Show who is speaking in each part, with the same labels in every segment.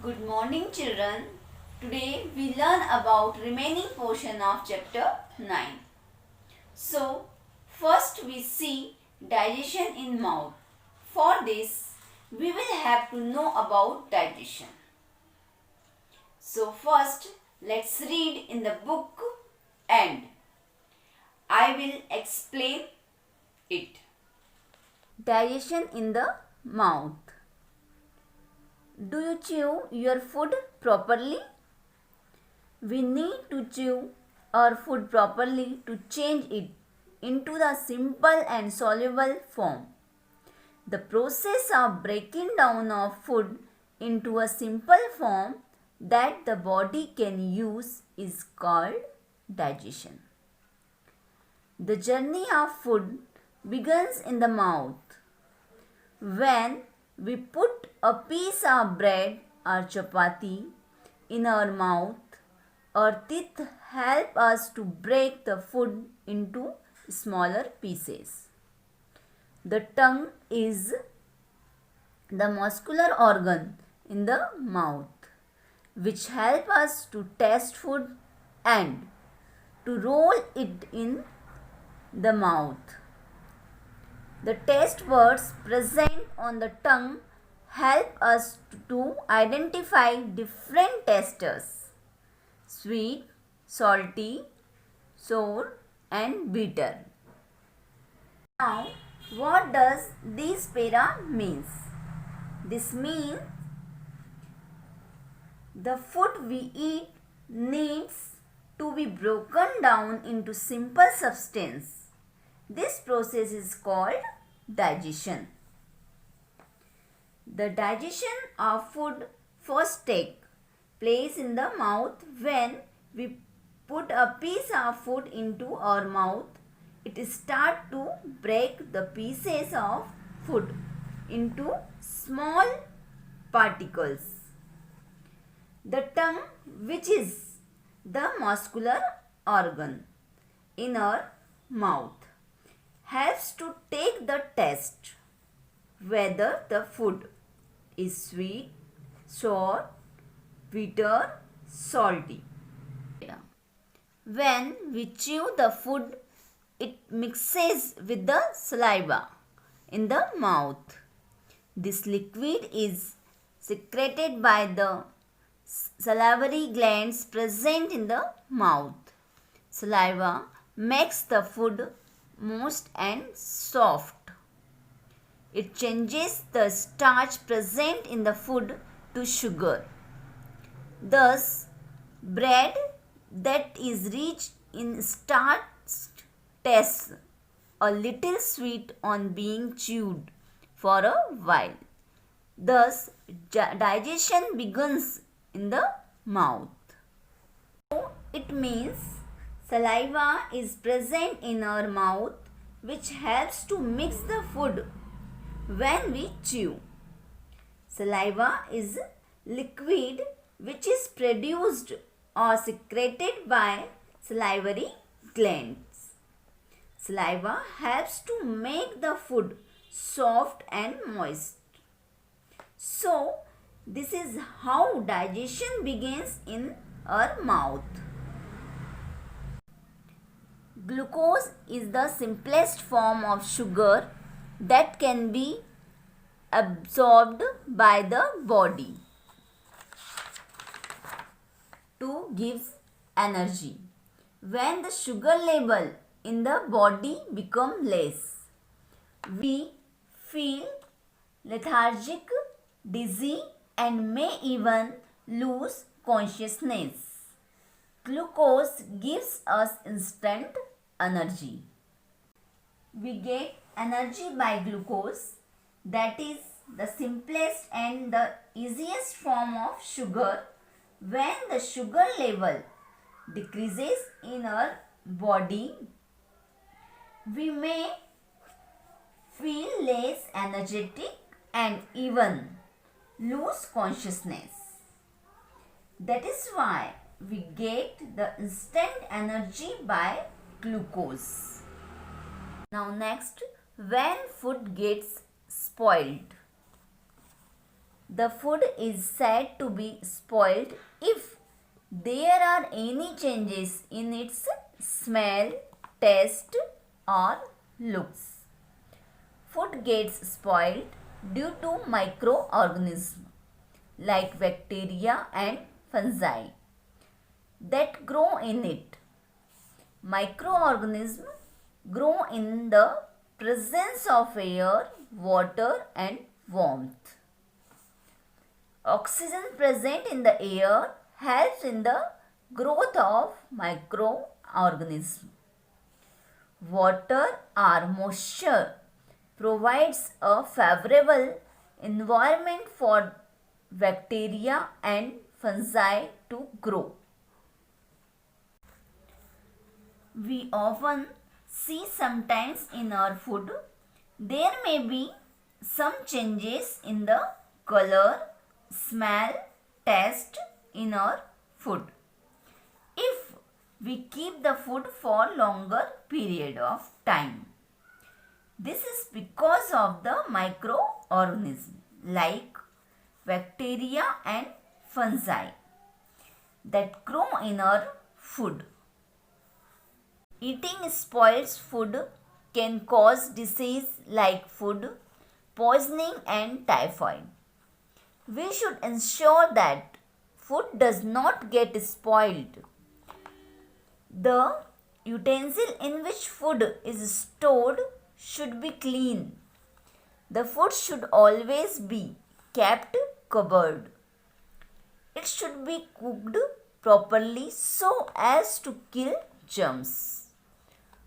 Speaker 1: Good morning children. Today we learn about remaining portion of chapter 9. So first we see digestion in mouth. For this we will have to know about digestion. So first let's read in the book and I will explain it. Digestion in the mouth. Do you chew your food properly? We need to chew our food properly to change it into the simple and soluble form. The process of breaking down of food into a simple form that the body can use is called digestion. The journey of food begins in the mouth. When we put a piece of bread or chapati in our mouth, our teeth help us to break the food into smaller pieces. The tongue is the muscular organ in the mouth which help us to taste food and to roll it in the mouth. The taste buds present on the tongue help us to identify different tastes: sweet, salty, sour and bitter. Now, what does this para means? This means the food we eat needs to be broken down into simple substance. This process is called digestion. The digestion of food first take place in the mouth when we put a piece of food into our mouth. It starts to break the pieces of food into small particles. The tongue, which is the muscular organ in our mouth, helps to take the taste whether the food is sweet, sour, bitter, salty. When we chew the food, it mixes with the saliva in the mouth. This liquid is secreted by the salivary glands present in the mouth. Saliva makes the food moist and soft. It changes the starch present in the food to sugar. Thus, bread that is rich in starch tastes a little sweet on being chewed for a while. Thus, digestion begins in the mouth. So, it means saliva is present in our mouth which helps to mix the food when we chew. Saliva is liquid which is produced or secreted by salivary glands. Saliva helps to make the food soft and moist. So, this is how digestion begins in our mouth. Glucose is the simplest form of sugar that can be absorbed by the body to give energy. When the sugar level in the body becomes less, we feel lethargic, dizzy and may even lose consciousness. Glucose gives us instant energy. We get energy by glucose, that is the simplest and the easiest form of sugar. When the sugar level decreases in our body, we may feel less energetic and even lose consciousness. That is why we get the instant energy by glucose. Now next, when food gets spoiled. The food is said to be spoiled if there are any changes in its smell, taste, or looks. Food gets spoiled due to microorganisms like bacteria and fungi that grow in it. Microorganisms grow in the presence of air, water, and warmth. Oxygen present in the air helps in the growth of microorganisms. Water or moisture provides a favorable environment for bacteria and fungi to grow. We often see sometimes in our food there may be some changes in the color, smell, taste in our food. If we keep the food for longer period of time, this is because of the microorganisms like bacteria and fungi that grow in our food. Eating spoiled food can cause disease like food poisoning and typhoid. We should ensure that food does not get spoiled. The utensil in which food is stored should be clean. The food should always be kept covered. It should be cooked properly so as to kill germs.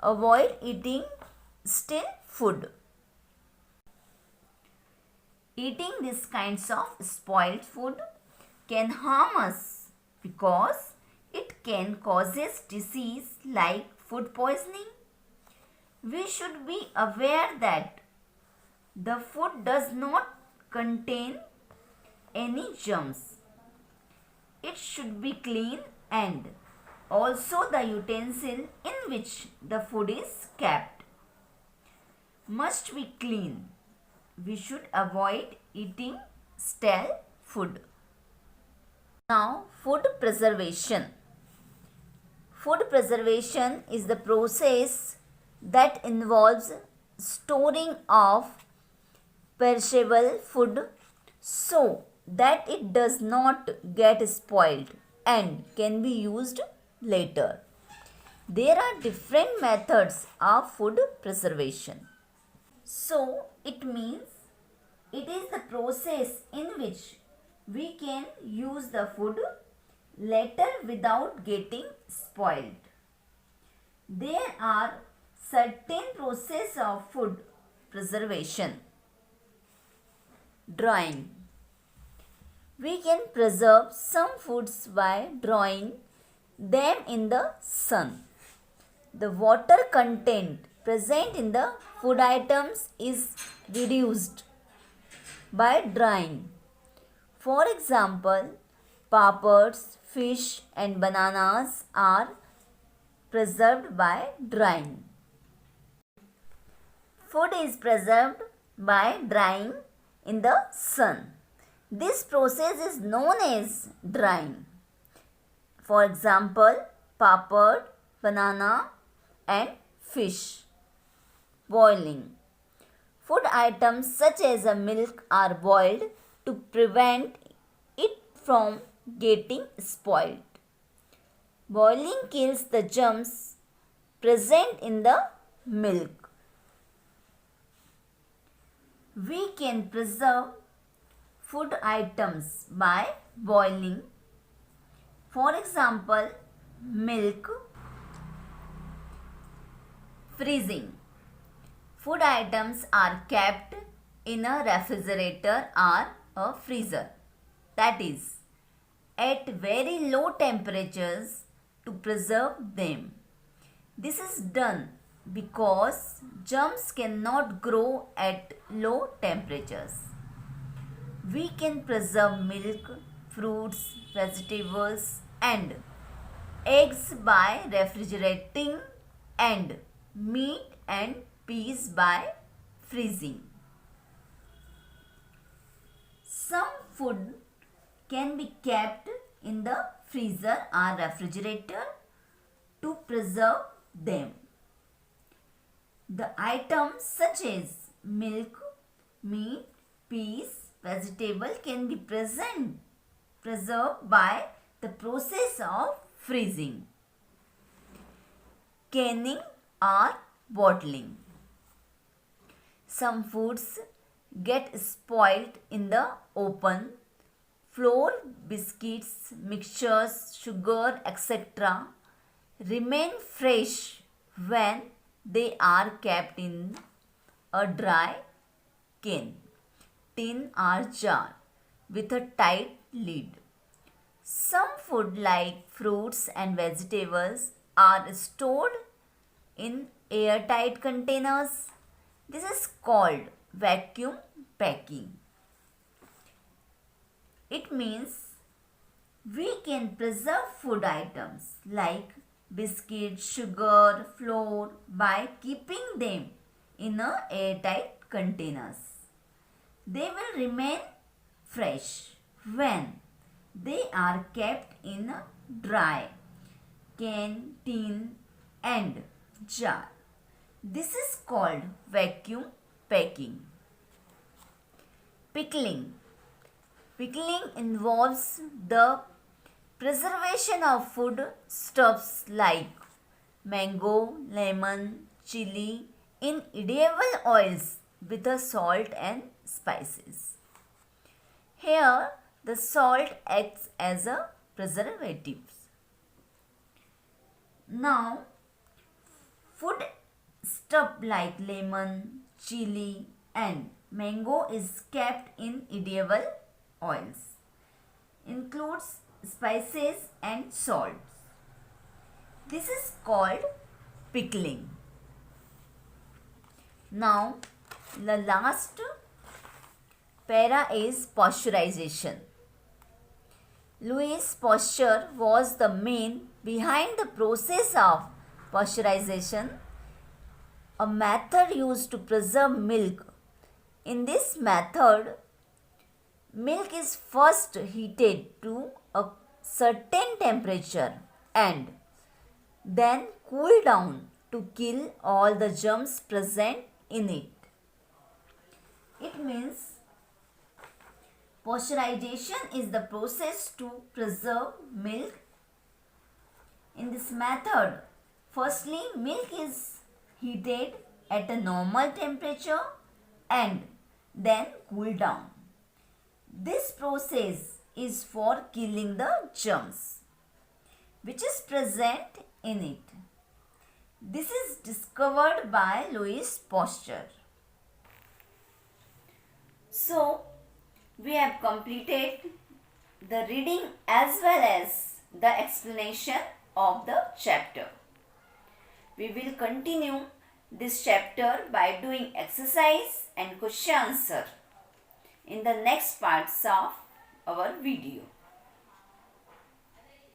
Speaker 1: Avoid eating stale food. Eating these kinds of spoiled food can harm us because it can causes disease like food poisoning. We should be aware that the food does not contain any germs. It should be clean and also the utensil in which the food is kept must be clean. We should avoid eating stale food. Now, food preservation. Food preservation is the process that involves storing of perishable food so that it does not get spoiled and can be used later. There are different methods of food preservation. So, it means it is the process in which we can use the food later without getting spoiled. There are certain process of food preservation. Drying. We can preserve some foods by drying them in the sun. The water content present in the food items is reduced by drying. For example, papads, fish and bananas are preserved by drying. Food is preserved by drying in the sun. This process is known as drying. For example, papad, banana and fish. Boiling. Food items such as a milk are boiled to prevent it from getting spoiled. Boiling kills the germs present in the milk. We can preserve food items by boiling. For example, milk. Freezing. Food items are kept in a refrigerator or a freezer, that is, at very low temperatures to preserve them. This is done because germs cannot grow at low temperatures. We can preserve milk, fruits, vegetables and eggs by refrigerating and meat and peas by freezing. Some food can be kept in the freezer or refrigerator to preserve them. The items such as milk, meat, peas, vegetable can be preserved by the process of freezing, canning or bottling. Some foods get spoiled in the open. Flour, biscuits, mixtures, sugar, etc. remain fresh when they are kept in a dry can, tin or jar with a tight lid. Some food like fruits and vegetables are stored in airtight containers. This is called vacuum packing. It means we can preserve food items like biscuits, sugar, flour by keeping them in a airtight containers. They will remain fresh when they are kept in a dry can, tin and jar. This is called vacuum packing. Pickling. Pickling involves the preservation of food stuffs like mango, lemon, chili in edible oils with a salt and spices. Here, the salt acts as a preservative. Now, food stuff like lemon, chili and mango is kept in edible oils. Includes spices and salts. This is called pickling. Now, the last para is pasteurization. Louis Pasteur was the man behind the process of pasteurization, a method used to preserve milk. In this method, milk is first heated to a certain temperature and then cooled down to kill all the germs present in it. It means pasteurization is the process to preserve milk. In this method, firstly milk is heated at a normal temperature and then cooled down. This process is for killing the germs which is present in it. This is discovered by Louis Pasteur. So, we have completed the reading as well as the explanation of the chapter. We will continue this chapter by doing exercise and question answer in the next parts of our video.